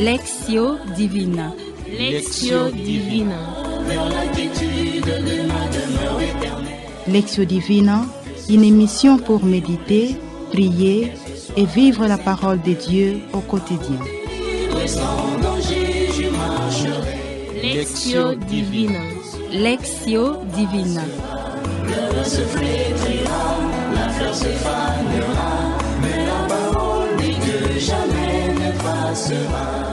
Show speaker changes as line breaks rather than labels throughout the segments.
Lectio Divina.
Lectio Divina.
Lectio Divina, une émission pour méditer, prier et vivre la parole de Dieu au quotidien.
Lectio Divina.
Lectio Divina.
Le se flétrira, la fleur se fanera, mais la parole de Dieu jamais ne passera.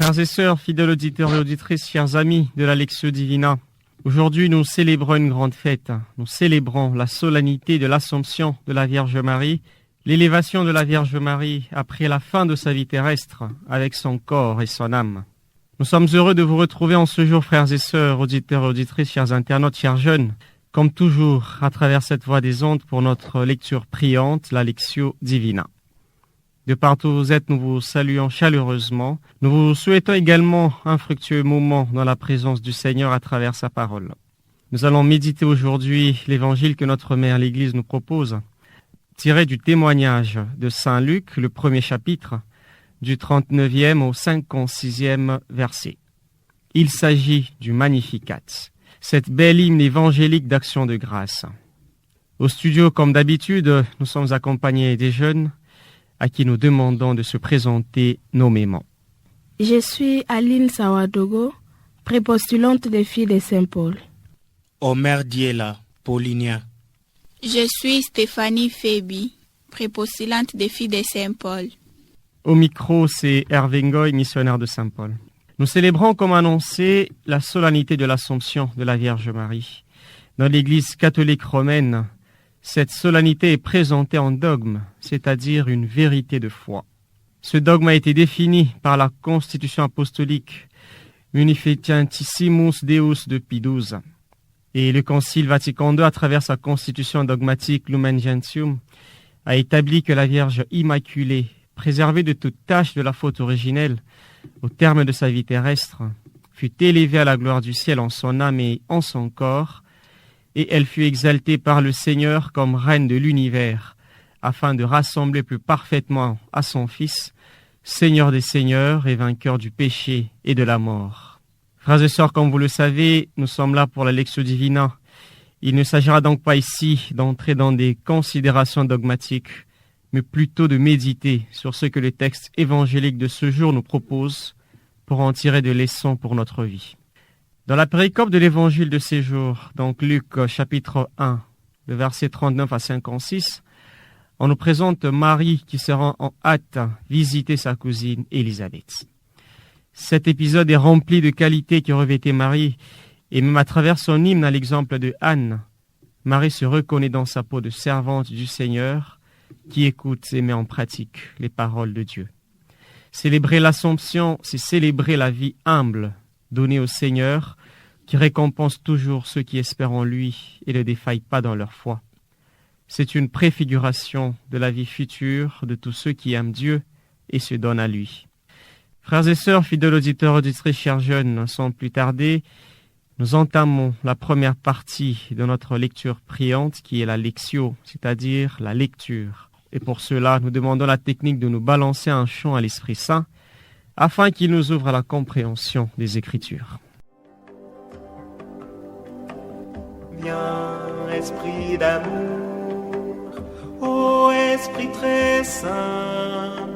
Frères et sœurs, fidèles auditeurs et auditrices, chers amis de la Lectio Divina, aujourd'hui nous célébrons une grande fête. Nous célébrons la solennité de l'Assomption de la Vierge Marie, l'élévation de la Vierge Marie après la fin de sa vie terrestre, avec son corps et son âme. Nous sommes heureux de vous retrouver en ce jour, frères et sœurs, auditeurs et auditrices, chers internautes, chers jeunes, comme toujours à travers cette voie des ondes pour notre lecture priante, la Lectio Divina. De partout où vous êtes, nous vous saluons chaleureusement. Nous vous souhaitons également un fructueux moment dans la présence du Seigneur à travers sa parole. Nous allons méditer aujourd'hui l'évangile que notre Mère l'Église nous propose, tiré du témoignage de Saint Luc, le premier chapitre, du 39e au 56e verset. Il s'agit du Magnificat, cette belle hymne évangélique d'action de grâce. Au studio, comme d'habitude, nous sommes accompagnés des jeunes, à qui nous demandons de se présenter nommément.
Je suis Aline Sawadogo, prépostulante des filles de Saint-Paul.
Omer Diela, Paulinien.
Je suis Stéphanie Fébi, prépostulante des filles de Saint-Paul.
Au micro, c'est Hervé Ngoy, missionnaire de Saint-Paul. Nous célébrons, comme annoncé, la solennité de l'Assomption de la Vierge Marie. Dans l'Église catholique romaine, cette solennité est présentée en dogme, c'est-à-dire une vérité de foi. Ce dogme a été défini par la Constitution apostolique Munificentissimus Deus de Pie XII. Et le Concile Vatican II, à travers sa constitution dogmatique Lumen Gentium, a établi que la Vierge Immaculée, préservée de toute tache de la faute originelle, au terme de sa vie terrestre, fut élevée à la gloire du ciel en son âme et en son corps, et elle fut exaltée par le Seigneur comme reine de l'univers, afin de rassembler plus parfaitement à son Fils, Seigneur des seigneurs et vainqueur du péché et de la mort. Frères et sœurs, comme vous le savez, nous sommes là pour la Lectio Divina. Il ne s'agira donc pas ici d'entrer dans des considérations dogmatiques, mais plutôt de méditer sur ce que le texte évangélique de ce jour nous propose pour en tirer des leçons pour notre vie. Dans la péricope de l'évangile de ces jours, donc Luc chapitre 1, le verset 39 à 56, on nous présente Marie qui se rend en hâte visiter sa cousine Élisabeth. Cet épisode est rempli de qualités qui revêtaient Marie, et même à travers son hymne à l'exemple de Anne, Marie se reconnaît dans sa peau de servante du Seigneur, qui écoute et met en pratique les paroles de Dieu. Célébrer l'Assomption, c'est célébrer la vie humble donnée au Seigneur, qui récompense toujours ceux qui espèrent en lui et ne défaillent pas dans leur foi. C'est une préfiguration de la vie future de tous ceux qui aiment Dieu et se donnent à lui. Frères et sœurs, fidèles auditeurs, auditrices, chers jeunes, sans plus tarder, nous entamons la première partie de notre lecture priante qui est la lectio, c'est-à-dire la lecture. Et pour cela, nous demandons la technique de nous balancer un chant à l'Esprit Saint afin qu'il nous ouvre à la compréhension des Écritures.
Viens, Esprit d'amour, ô Esprit très saint,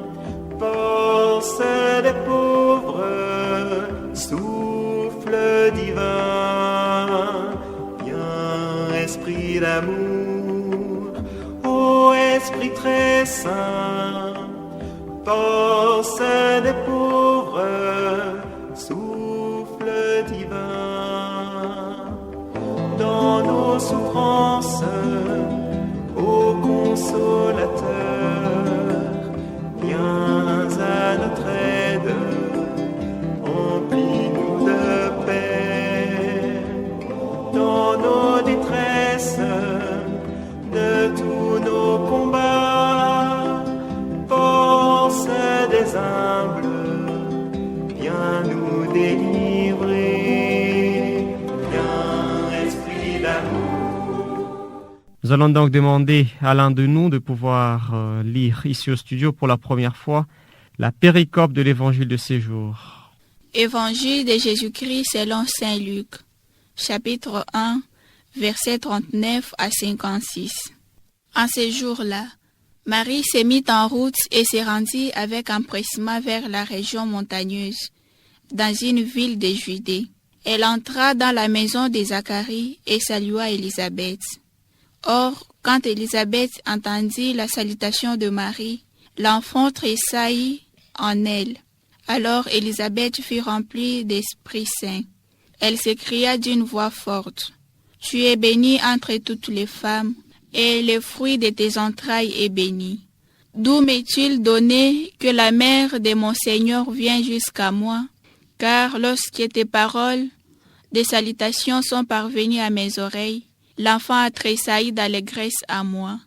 force des pauvres, souffle divin. Viens, Esprit d'amour, ô Esprit très saint, force des pauvres, souffle divin. Dans nos souffrances, ô consolateur, viens à notre aide, emplis-nous de paix. Dans nos détresses, délivrer. Viens, esprit d'amour.
Nous allons donc demander à l'un de nous de pouvoir lire ici au studio pour la première fois la péricope de l'évangile de ces jours.
Évangile de Jésus-Christ selon saint Luc, chapitre 1, versets 39 à 56. En ces jours-là, Marie s'est mise en route et s'est rendue avec empressement vers la région montagneuse, dans une ville de Judée. Elle entra dans la maison de Zacharie et salua Élisabeth. Or, quand Élisabeth entendit la salutation de Marie, l'enfant tressaillit en elle. Alors Élisabeth fut remplie d'Esprit Saint. Elle s'écria d'une voix forte, « Tu es bénie entre toutes les femmes, et le fruit de tes entrailles est béni. D'où m'est-il donné que la mère de mon Seigneur vienne jusqu'à moi? Car lorsque tes paroles de salutation sont parvenues à mes oreilles, l'enfant a tressailli d'allégresse à moi.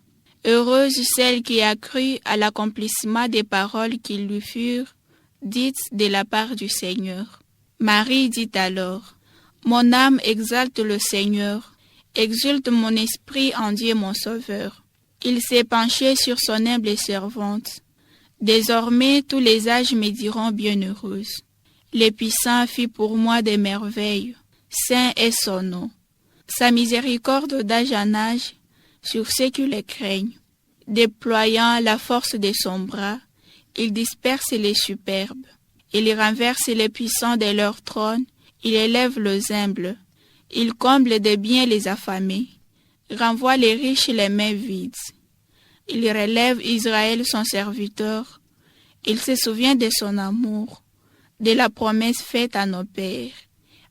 Heureuse celle qui a cru à l'accomplissement des paroles qui lui furent dites de la part du Seigneur. » Marie dit alors, « Mon âme exalte le Seigneur, exulte mon esprit en Dieu mon Sauveur. Il s'est penché sur son humble servante. Désormais tous les âges me diront bienheureuse. Le puissant fit pour moi des merveilles, saint est son nom. Sa miséricorde d'âge en âge sur ceux qui le craignent. Déployant la force de son bras, il disperse les superbes. Il renverse les puissants de leur trône, il élève les humbles. Il comble de biens les affamés, renvoie les riches les mains vides. Il relève Israël son serviteur. Il se souvient de son amour, de la promesse faite à nos pères,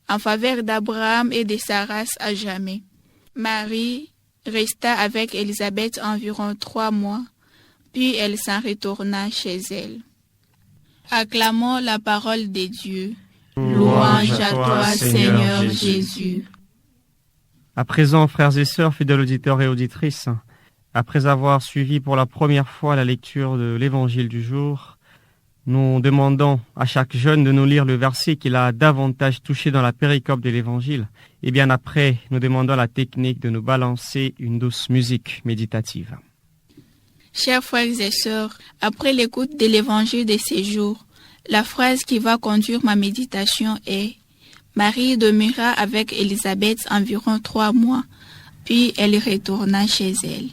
en faveur d'Abraham et de sa race à jamais. » Marie resta avec Élisabeth environ 3 mois, puis elle s'en retourna chez elle. Acclamons la parole de Dieu. Louange à toi, Seigneur Jésus.
À présent, frères et sœurs, fidèles auditeurs et auditrices, après avoir suivi pour la première fois la lecture de l'évangile du jour, nous demandons à chaque jeune de nous lire le verset qu'il a davantage touché dans la péricope de l'évangile. Et bien après, nous demandons la technique de nous balancer une douce musique méditative.
Chers frères et sœurs, après l'écoute de l'évangile de ces jours, la phrase qui va conduire ma méditation est « Marie demeura avec Élisabeth environ 3 mois, puis elle retourna chez elle. »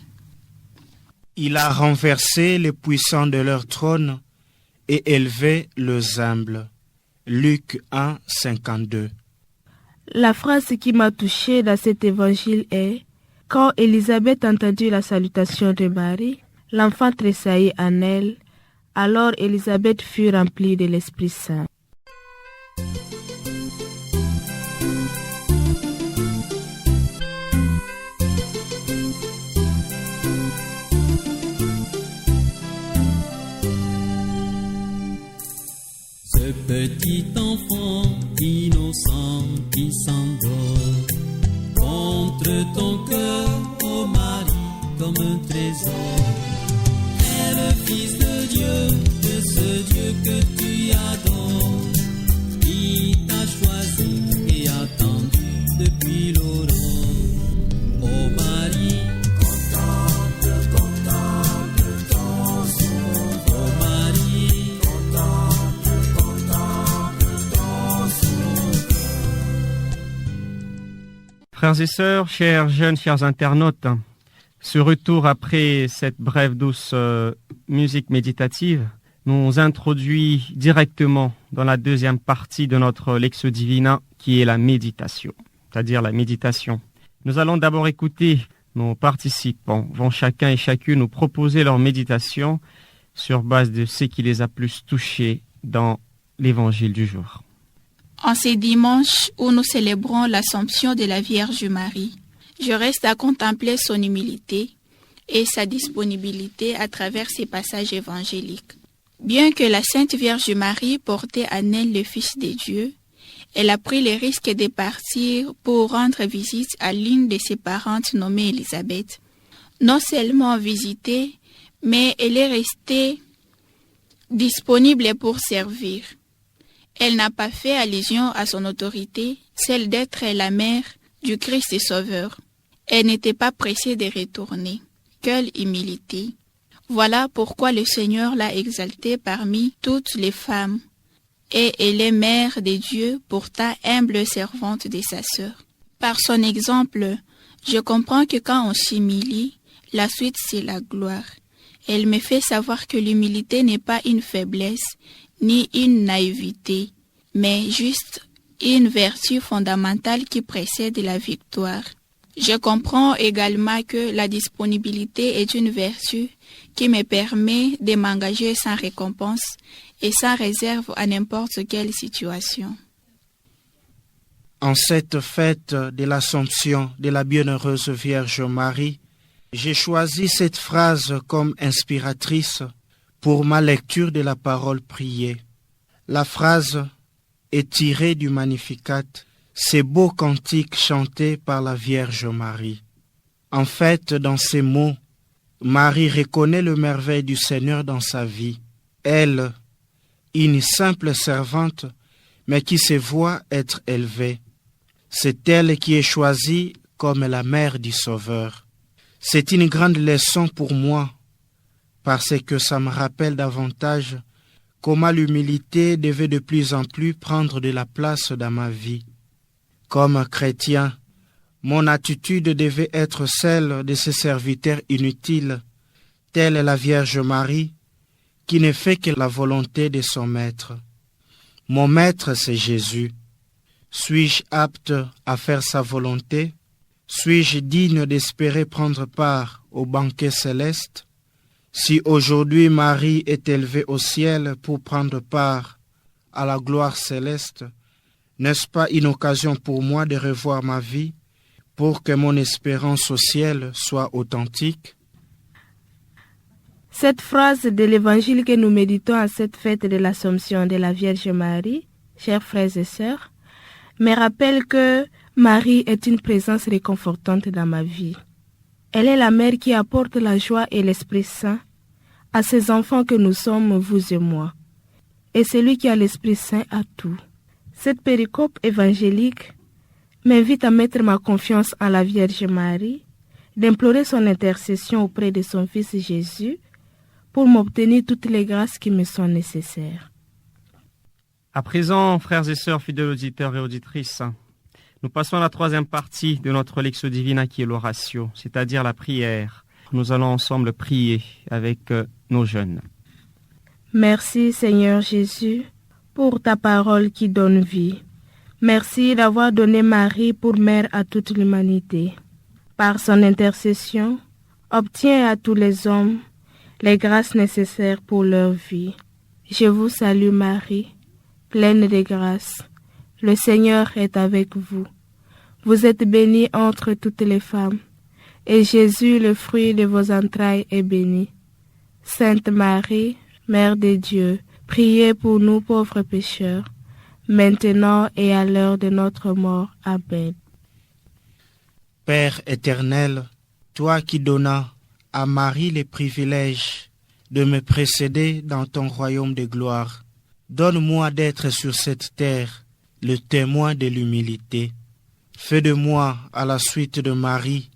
Il a renversé les puissants de leur trône et élevé les humbles. Luc 1, 52.
La phrase qui m'a touchée dans cet évangile est « Quand Élisabeth entendit la salutation de Marie, l'enfant tressaillit en elle. Alors Élisabeth fut remplie de l'Esprit Saint. »
Ce petit enfant innocent qui s'endort contre ton cœur, ô Marie, comme un trésor. Est le Fils de Dieu, de ce Dieu que tu adores, qui t'a choisi et attendu depuis l'aurore. Ô Marie, contemple ton sauveur. Ô Marie, contemple ton sauveur.
Frères et sœurs, chers jeunes, chers internautes, ce retour après cette brève douce musique méditative nous introduit directement dans la deuxième partie de notre Lectio Divina qui est la méditation, c'est-à-dire la méditation. Nous allons d'abord écouter nos participants, vont chacun et chacune nous proposer leur méditation sur base de ce qui les a plus touchés dans l'évangile du jour.
En ce dimanche où nous célébrons l'Assomption de la Vierge Marie, je reste à contempler son humilité et sa disponibilité à travers ces passages évangéliques. Bien que la Sainte Vierge Marie portait en elle le Fils de Dieu, elle a pris le risque de partir pour rendre visite à l'une de ses parentes nommée Élisabeth. Non seulement visitée, mais elle est restée disponible pour servir. Elle n'a pas fait allusion à son autorité, celle d'être la mère du Christ et Sauveur. Elle n'était pas pressée de retourner. Quelle humilité! Voilà pourquoi le Seigneur l'a exaltée parmi toutes les femmes. Et elle est mère de Dieu, pourtant humble servante de sa sœur. Par son exemple, je comprends que quand on s'humilie, la suite c'est la gloire. Elle me fait savoir que l'humilité n'est pas une faiblesse, ni une naïveté, mais juste une vertu fondamentale qui précède la victoire. Je comprends également que la disponibilité est une vertu qui me permet de m'engager sans récompense et sans réserve à n'importe quelle situation.
En cette fête de l'Assomption de la Bienheureuse Vierge Marie, j'ai choisi cette phrase comme inspiratrice pour ma lecture de la parole priée. La phrase est tirée du Magnificat, ces beaux cantiques chantés par la Vierge Marie. En fait, dans ces mots, Marie reconnaît le merveille du Seigneur dans sa vie. Elle, une simple servante, mais qui se voit être élevée. C'est elle qui est choisie comme la mère du Sauveur. C'est une grande leçon pour moi, parce que ça me rappelle davantage comment l'humilité devait de plus en plus prendre de la place dans ma vie. Comme chrétien, mon attitude devait être celle de ces serviteurs inutiles, telle la Vierge Marie, qui ne fait que la volonté de son Maître. Mon Maître, c'est Jésus. Suis-je apte à faire sa volonté? Suis-je digne d'espérer prendre part au banquet céleste? Si aujourd'hui Marie est élevée au ciel pour prendre part à la gloire céleste, n'est-ce pas une occasion pour moi de revoir ma vie pour que mon espérance au ciel soit authentique?
Cette phrase de l'évangile que nous méditons à cette fête de l'Assomption de la Vierge Marie, chers frères et sœurs, me rappelle que Marie est une présence réconfortante dans ma vie. Elle est la mère qui apporte la joie et l'Esprit Saint à ces enfants que nous sommes, vous et moi. Et celui qui a l'Esprit Saint a tout. Cette péricope évangélique m'invite à mettre ma confiance en la Vierge Marie, d'implorer son intercession auprès de son Fils Jésus pour m'obtenir toutes les grâces qui me sont nécessaires.
À présent, frères et sœurs, fidèles auditeurs et auditrices, nous passons à la troisième partie de notre Lectio Divina qui est l'oratio, c'est-à-dire la prière. Nous allons ensemble prier avec nos jeunes.
Merci Seigneur Jésus pour ta parole qui donne vie. Merci d'avoir donné Marie pour mère à toute l'humanité. Par son intercession, obtiens à tous les hommes les grâces nécessaires pour leur vie. Je vous salue Marie, pleine de grâce. Le Seigneur est avec vous. Vous êtes bénie entre toutes les femmes, et Jésus, le fruit de vos entrailles, est béni. Sainte Marie, Mère de Dieu, priez pour nous pauvres pécheurs, maintenant et à l'heure de notre mort. Amen.
Père éternel, toi qui donnas à Marie le privilège de me précéder dans ton royaume de gloire, donne-moi d'être sur cette terre le témoin de l'humilité. Fais de moi, à la suite de Marie,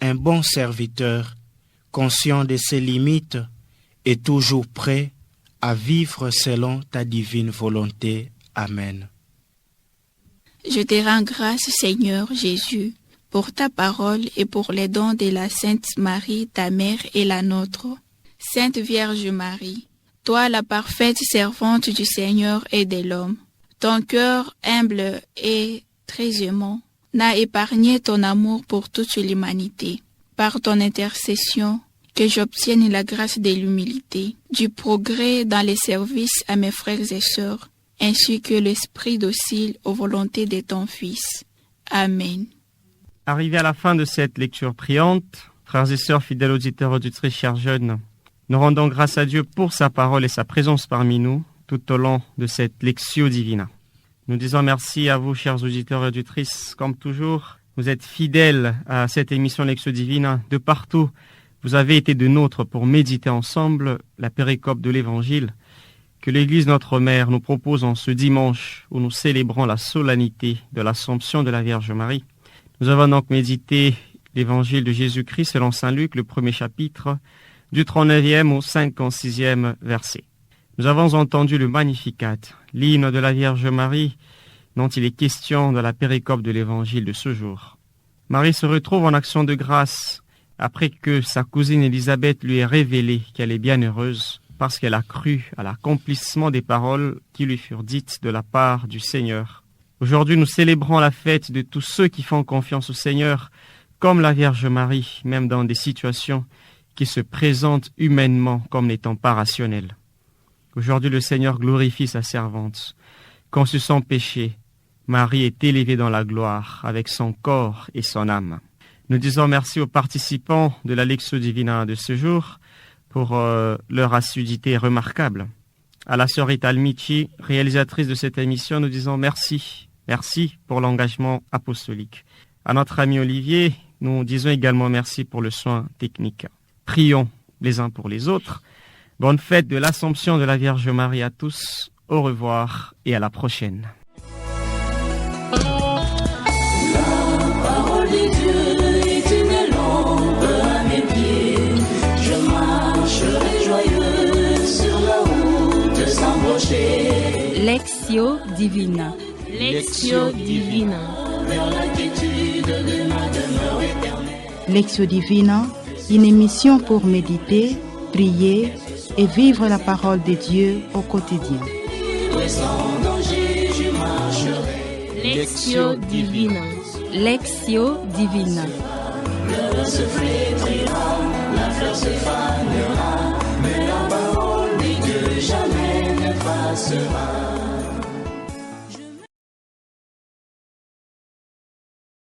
un bon serviteur, conscient de ses limites et toujours prêt à vivre selon ta divine volonté. Amen.
Je te rends grâce, Seigneur Jésus, pour ta parole et pour les dons de la Sainte Marie, ta mère et la nôtre. Sainte Vierge Marie, toi la parfaite servante du Seigneur et de l'homme, ton cœur humble et très aimant n'a épargné ton amour pour toute l'humanité. Par ton intercession, que j'obtienne la grâce de l'humilité, du progrès dans les services à mes frères et sœurs, ainsi que l'esprit docile aux volontés de ton Fils. Amen.
Arrivé à la fin de cette lecture priante, frères et sœurs, fidèles auditeurs, auditrices, chers jeunes, nous rendons grâce à Dieu pour sa parole et sa présence parmi nous tout au long de cette Lectio Divina. Nous disons merci à vous, chers auditeurs et auditrices. Comme toujours, vous êtes fidèles à cette émission Lectio Divina. De partout, vous avez été de nôtres pour méditer ensemble la péricope de l'Évangile que l'Église Notre Mère nous propose en ce dimanche où nous célébrons la solennité de l'Assomption de la Vierge Marie. Nous avons donc médité l'Évangile de Jésus-Christ selon saint Luc, le premier chapitre, du 39e au 56e verset. Nous avons entendu le Magnificat, l'hymne de la Vierge Marie, dont il est question dans la péricope de l'Évangile de ce jour. Marie se retrouve en action de grâce après que sa cousine Élisabeth lui ait révélé qu'elle est bienheureuse parce qu'elle a cru à l'accomplissement des paroles qui lui furent dites de la part du Seigneur. Aujourd'hui, nous célébrons la fête de tous ceux qui font confiance au Seigneur, comme la Vierge Marie, même dans des situations qui se présentent humainement comme n'étant pas rationnelles. Aujourd'hui, le Seigneur glorifie sa servante. Conçue sans péché, Marie est élevée dans la gloire avec son corps et son âme. Nous disons merci aux participants de la Lectio Divina de ce jour pour leur assiduité remarquable. À la sœur Rita Almici, réalisatrice de cette émission, nous disons merci. Merci pour l'engagement apostolique. À notre ami Olivier, nous disons également merci pour le soin technique. Prions les uns pour les autres. Bonne fête de l'Assomption de la Vierge Marie à tous. Au revoir et à la prochaine.
Lectio Divina.
Lectio Divina.
Lectio Divina, une émission pour méditer, prier et vivre la parole de Dieu au quotidien.
Lectio Divina.
Lectio Divina.
Le vent se flétrira, la fleur se fanera, mais la parole de Dieu jamais ne passera.